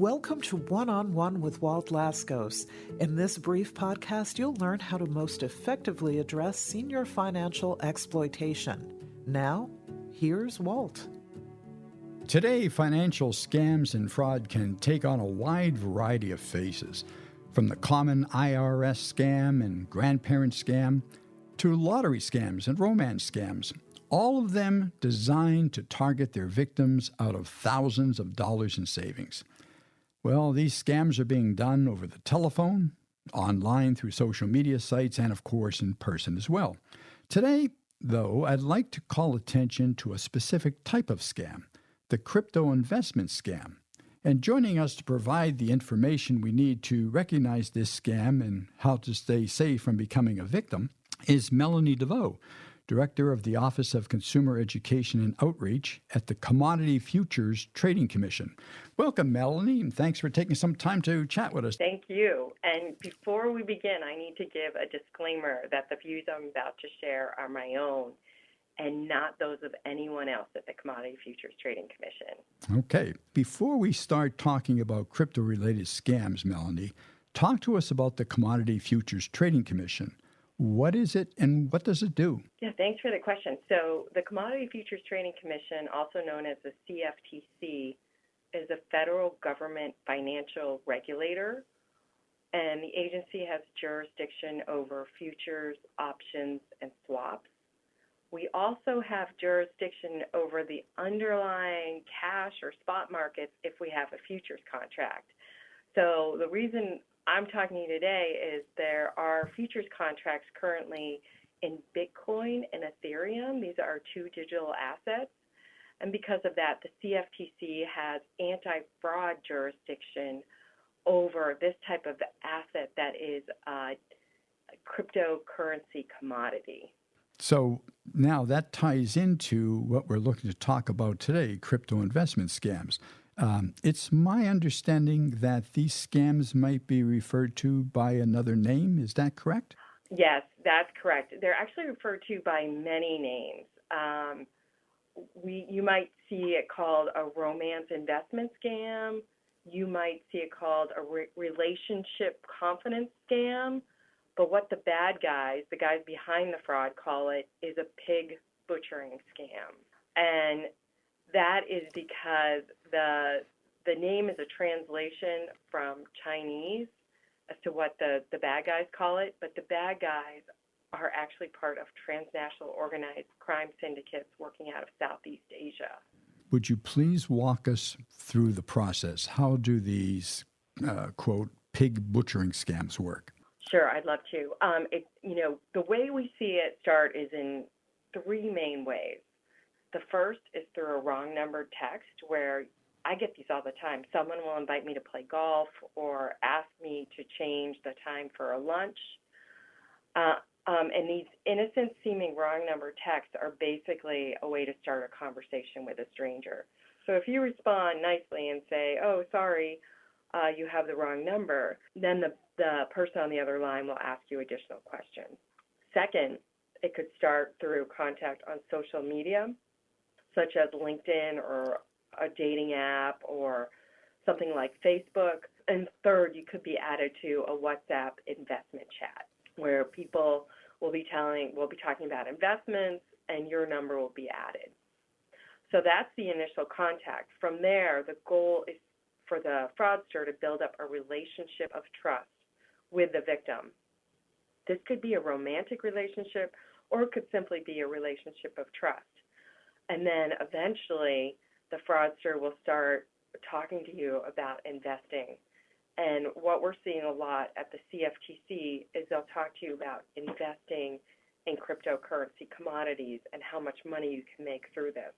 Welcome to One-on-One with Walt Lascos. In this brief podcast, you'll learn how to most effectively address senior financial exploitation. Now, here's Walt. Today, financial scams and fraud can take on a wide variety of faces, from the common IRS scam and grandparent scam to lottery scams and romance scams, all of them designed to target their victims out of thousands of dollars in savings. Well, these scams are being done over the telephone, online through social media sites, and of course in person as well. Today, though, I'd like to call attention to a specific type of scam, the crypto investment scam. And joining us to provide the information we need to recognize this scam and how to stay safe from becoming a victim is Melanie Devoe, Director of the Office of Consumer Education and Outreach at the Commodity Futures Trading Commission. Welcome, Melanie, and thanks for taking some time to chat with us. Thank you. And before we begin, I need to give a disclaimer that the views I'm about to share are my own and not those of anyone else at the Commodity Futures Trading Commission. Okay. Before we start talking about crypto-related scams, Melanie, talk to us about the Commodity Futures Trading Commission. What is it and what does it do? Yeah, thanks for the question. So the Commodity Futures Trading Commission, also known as the CFTC, is a federal government financial regulator, and the agency has jurisdiction over futures, options, and swaps. We also have jurisdiction over the underlying cash or spot markets if we have a futures contract. So the reason I'm talking to you today is there are futures contracts currently in Bitcoin and Ethereum. These are two digital assets. And because of that, the CFTC has anti-fraud jurisdiction over this type of asset that is a cryptocurrency commodity. So now that ties into what we're looking to talk about today, crypto investment scams. It's my understanding that these scams might be referred to by another name. Is that correct? Yes, that's correct. They're actually referred to by many names. You might see it called a romance investment scam. You might see it called a relationship confidence scam. But what the bad guys, the guys behind the fraud, call it is a pig butchering scam. And that is because the name is a translation from Chinese as to what the bad guys call it, but the bad guys are actually part of transnational organized crime syndicates working out of Southeast Asia. Would you please walk us through the process? How do these, quote, pig butchering scams work? Sure, I'd love to. The way we see it start is in three main ways. The first is through a wrong numbered text where I get these all the time. Someone will invite me to play golf or ask me to change the time for a lunch. And these innocent seeming wrong numbered texts are basically a way to start a conversation with a stranger. So if you respond nicely and say, "Oh, sorry, you have the wrong number," then the person on the other line will ask you additional questions. Second, it could start through contact on social media, such as LinkedIn or a dating app or something like Facebook. And third, you could be added to a WhatsApp investment chat where people will be talking about investments and your number will be added. So that's the initial contact. From there, the goal is for the fraudster to build up a relationship of trust with the victim. This could be a romantic relationship or it could simply be a relationship of trust. And then eventually the fraudster will start talking to you about investing. And what we're seeing a lot at the CFTC is they'll talk to you about investing in cryptocurrency commodities and how much money you can make through this.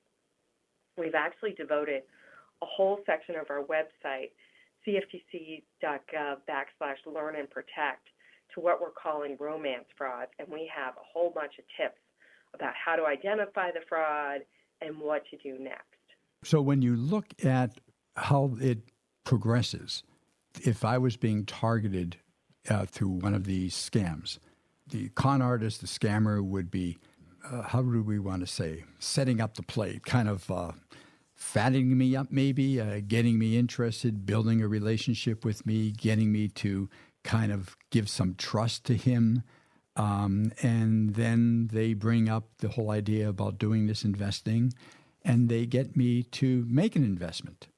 We've actually devoted a whole section of our website, cftc.gov/learn and protect, to what we're calling romance fraud. And we have a whole bunch of tips about how to identify the fraud and what to do next. So when you look at how it progresses, if I was being targeted through one of these scams, the con artist, the scammer would be, how do we want to say, setting up the plate, kind of fattening me up maybe, getting me interested, building a relationship with me, getting me to kind of give some trust to him. And then they bring up the whole idea about doing this investing, and they get me to make an investment.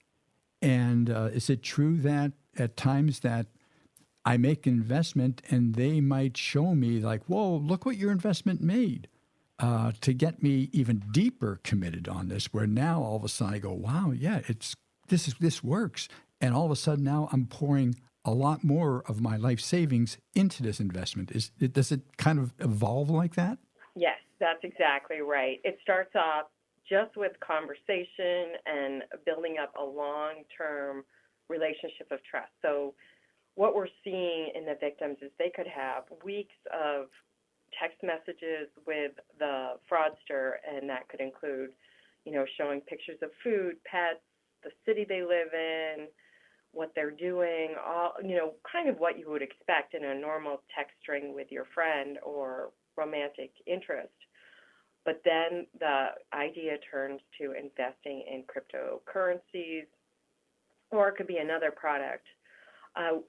And is it true that at times that I make an investment and they might show me like, whoa, look what your investment made, to get me even deeper committed on this, where now all of a sudden I go, wow, yeah, this works. And all of a sudden now I'm pouring a lot more of my life savings into this investment. Does it kind of evolve like that? Yes, that's exactly right. It starts off just with conversation and building up a long-term relationship of trust. So what we're seeing in the victims is they could have weeks of text messages with the fraudster, and that could include, showing pictures of food, pets, the city they live in, what they're doing, all, kind of what you would expect in a normal text string with your friend or romantic interest. But then the idea turns to investing in cryptocurrencies, or it could be another product.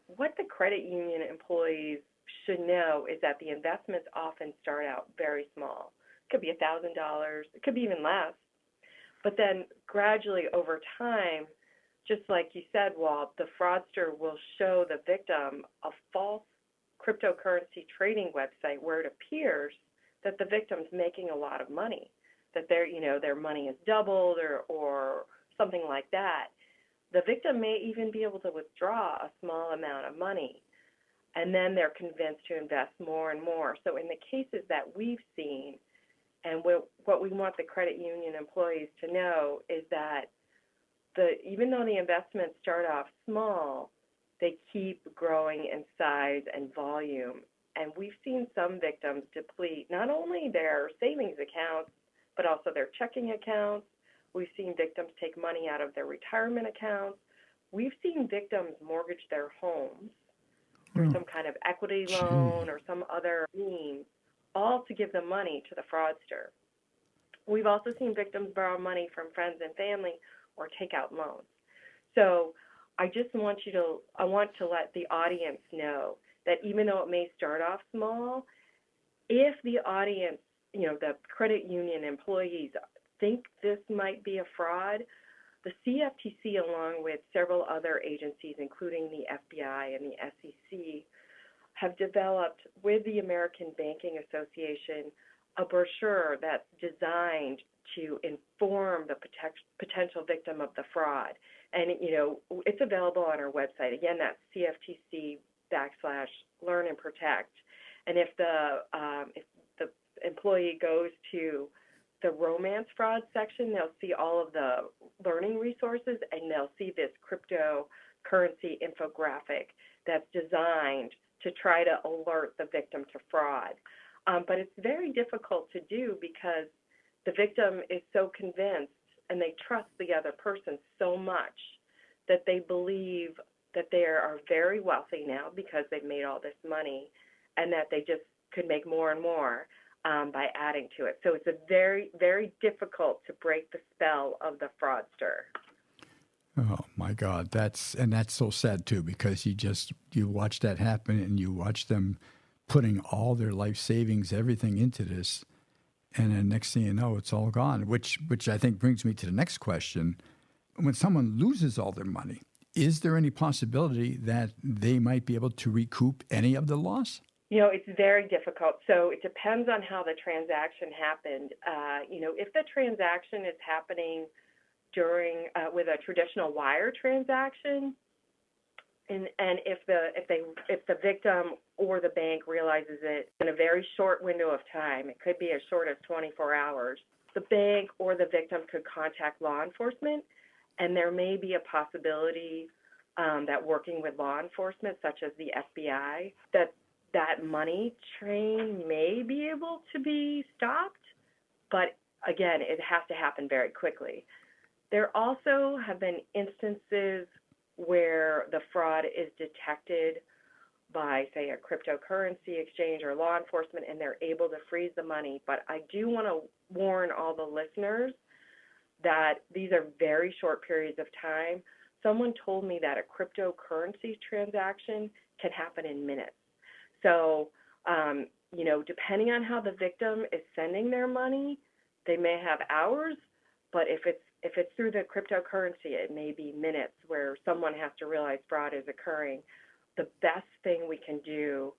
What the credit union employees should know is that the investments often start out very small. It could be $1,000, it could be even less. But then gradually over time, just like you said, Walt, the fraudster will show the victim a false cryptocurrency trading website where it appears that the victim's making a lot of money, that their money is doubled or something like that. The victim may even be able to withdraw a small amount of money, and then they're convinced to invest more and more. So in the cases that we've seen, and what we want the credit union employees to know is that even though the investments start off small, they keep growing in size and volume. And we've seen some victims deplete not only their savings accounts, but also their checking accounts. We've seen victims take money out of their retirement accounts. We've seen victims mortgage their homes through some kind of equity loan or some other means, all to give the money to the fraudster. We've also seen victims borrow money from friends and family or take out loans. So I want to let the audience know that even though it may start off small, if the audience, the credit union employees think this might be a fraud, the CFTC, along with several other agencies, including the FBI and the SEC, have developed with the American Banking Association a brochure that's designed to inform the potential victim of the fraud. And, it's available on our website. Again, that's CFTC/Learn and Protect. And if the employee goes to the romance fraud section, they'll see all of the learning resources, and they'll see this cryptocurrency infographic that's designed to try to alert the victim to fraud. But it's very difficult to do because the victim is so convinced and they trust the other person so much that they believe that they are very wealthy now because they've made all this money, and that they just could make more and more by adding to it. So it's a very, very difficult to break the spell of the fraudster. Oh my God, that's so sad too, because you watch that happen, and you watch them putting all their life savings, everything into this, and then next thing you know, it's all gone. Which I think brings me to the next question: when someone loses all their money, is there any possibility that they might be able to recoup any of the loss? It's very difficult. So it depends on how the transaction happened. If the transaction is happening during with a traditional wire transaction, and if the victim or the bank realizes it in a very short window of time, it could be as short as 24 hours, the bank or the victim could contact law enforcement, and there may be a possibility that working with law enforcement, such as the FBI, that money train may be able to be stopped, but again, it has to happen very quickly. There also have been instances where the fraud is detected by, say, a cryptocurrency exchange or law enforcement, and they're able to freeze the money. But I do want to warn all the listeners that these are very short periods of time. Someone told me that a cryptocurrency transaction can happen in minutes. So, depending on how the victim is sending their money, they may have hours, but if it's through the cryptocurrency, it may be minutes where someone has to realize fraud is occurring. The best thing we can do,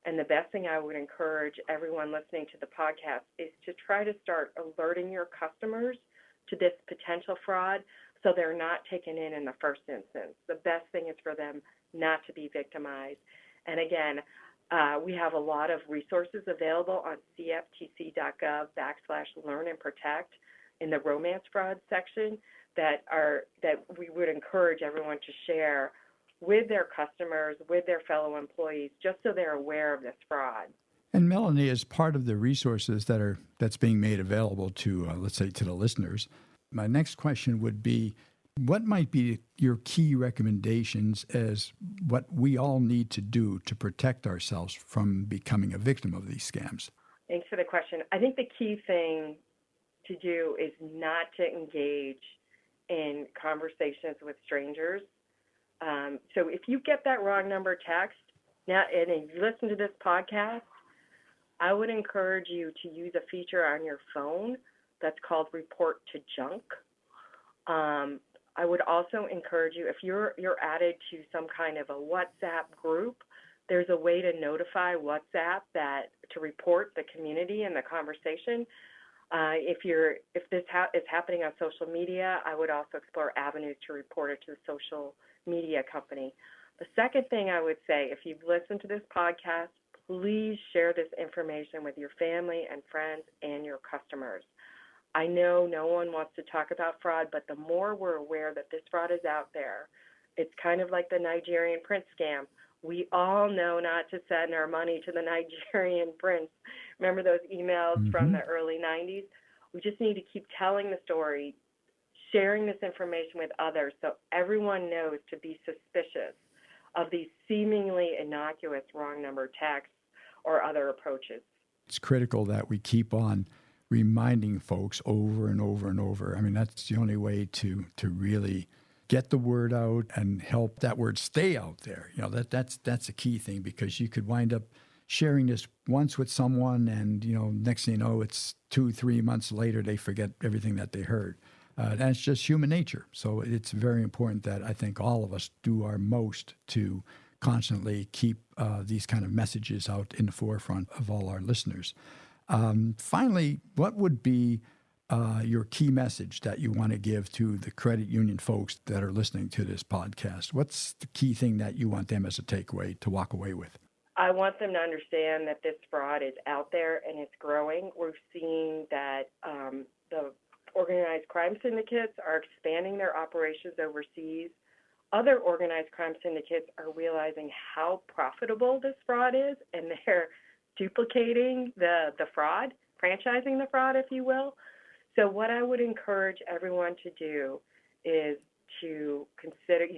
and the best thing I would encourage everyone listening to the podcast, is to try to start alerting your customers to this potential fraud so they're not taken in the first instance. The best thing is for them not to be victimized. And again, we have a lot of resources available on cftc.gov/learn-and-protect in the romance fraud section that we would encourage everyone to share with their customers, with their fellow employees, just so they're aware of this fraud. And Melanie, as part of the resources that's being made available to, let's say, to the listeners, my next question would be, what might be your key recommendations as what we all need to do to protect ourselves from becoming a victim of these scams? Thanks for the question. I think the key thing to do is not to engage in conversations with strangers. So if you get that wrong number text, now, and if you listen to this podcast, I would encourage you to use a feature on your phone that's called Report to Junk. I would also encourage you, if you're added to some kind of a WhatsApp group, there's a way to notify WhatsApp to report the community and the conversation. If this is happening on social media, I would also explore avenues to report it to the social media company. The second thing I would say, if you've listened to this podcast, please share this information with your family and friends and your customers. I know no one wants to talk about fraud, but the more we're aware that this fraud is out there, it's kind of like the Nigerian prince scam. We all know not to send our money to the Nigerian prince. Remember those emails from the early 90s? We just need to keep telling the story, sharing this information with others so everyone knows to be suspicious of these seemingly innocuous wrong number texts or other approaches. It's critical that we keep on reminding folks over and over and over. I mean, that's the only way to really get the word out and help that word stay out there. That's a key thing, because you could wind up sharing this once with someone and, next thing you know, it's 2-3 months later, they forget everything that they heard. That's just human nature. So it's very important that I think all of us do our most to constantly keep these kind of messages out in the forefront of all our listeners. Finally, what would be your key message that you want to give to the credit union folks that are listening to this podcast? What's the key thing that you want them as a takeaway to walk away with? I want them to understand that this fraud is out there and it's growing. We're seeing that the organized crime syndicates are expanding their operations overseas. Other organized crime syndicates are realizing how profitable this fraud is, and they're duplicating the fraud, franchising the fraud, if you will. So what I would encourage everyone to do is to consider,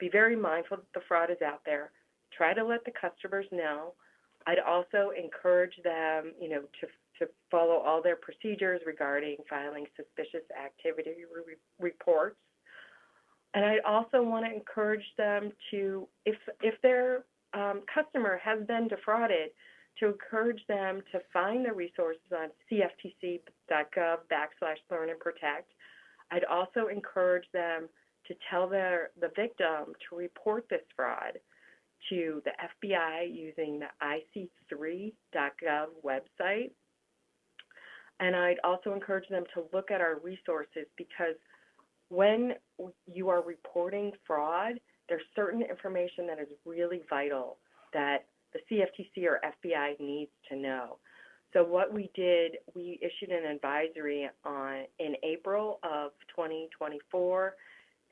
be very mindful that the fraud is out there. Try to let the customers know. I'd also encourage them, to follow all their procedures regarding filing suspicious activity reports. And I also want to encourage them to, if their customer has been defrauded, to encourage them to find the resources on cftc.gov/learn-and-protect. I'd also encourage them to tell the victim to report this fraud to the FBI using the ic3.gov website. And I'd also encourage them to look at our resources, because when you are reporting fraud, there's certain information that is really vital that the CFTC or FBI needs to know. So what we did, we issued an advisory in April of 2024,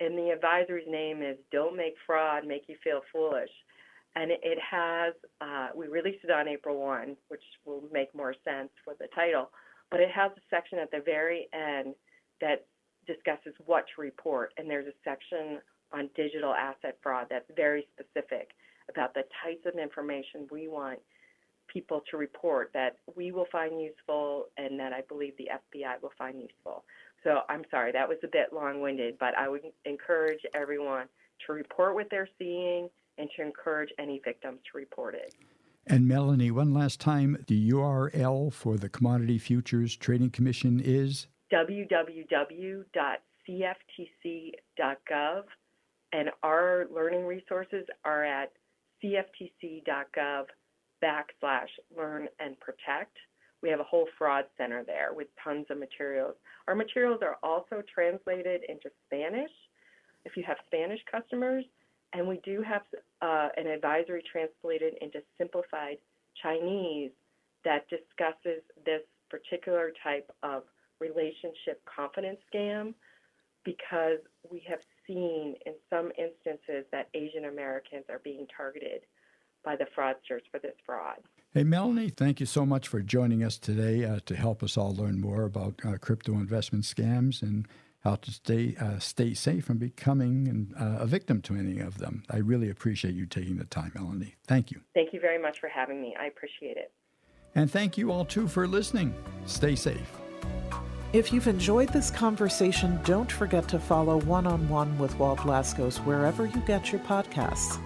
and the advisory's name is "Don't Make Fraud Make You Feel Foolish." And it has, we released it on April 1, which will make more sense for the title, but it has a section at the very end that discusses what to report, and there's a section on digital asset fraud that's very specific about the types of information we want people to report that we will find useful and that I believe the FBI will find useful. So I'm sorry, that was a bit long-winded, but I would encourage everyone to report what they're seeing and to encourage any victims to report it. And Melanie, one last time, the URL for the Commodity Futures Trading Commission is? www.cftc.gov, and our learning resources are at cftc.gov/learn and protect. We have a whole fraud center there with tons of materials. Our materials are also translated into Spanish if you have Spanish customers, and we do have an advisory translated into simplified Chinese that discusses this particular type of relationship confidence scam, because we have seen in some instances that Asian Americans are being targeted by the fraudsters for this fraud. Hey, Melanie, thank you so much for joining us today to help us all learn more about crypto investment scams and how to stay safe from becoming a victim to any of them. I really appreciate you taking the time, Melanie. Thank you. Thank you very much for having me. I appreciate it. And thank you all, too, for listening. Stay safe. If you've enjoyed this conversation, don't forget to follow One-on-One with Walt Lascos wherever you get your podcasts.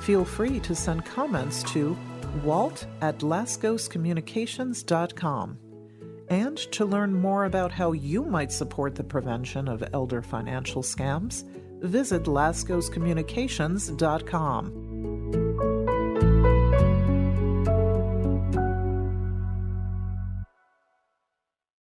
Feel free to send comments to walt@lascoscommunications.com. And to learn more about how you might support the prevention of elder financial scams, visit lascoscommunications.com.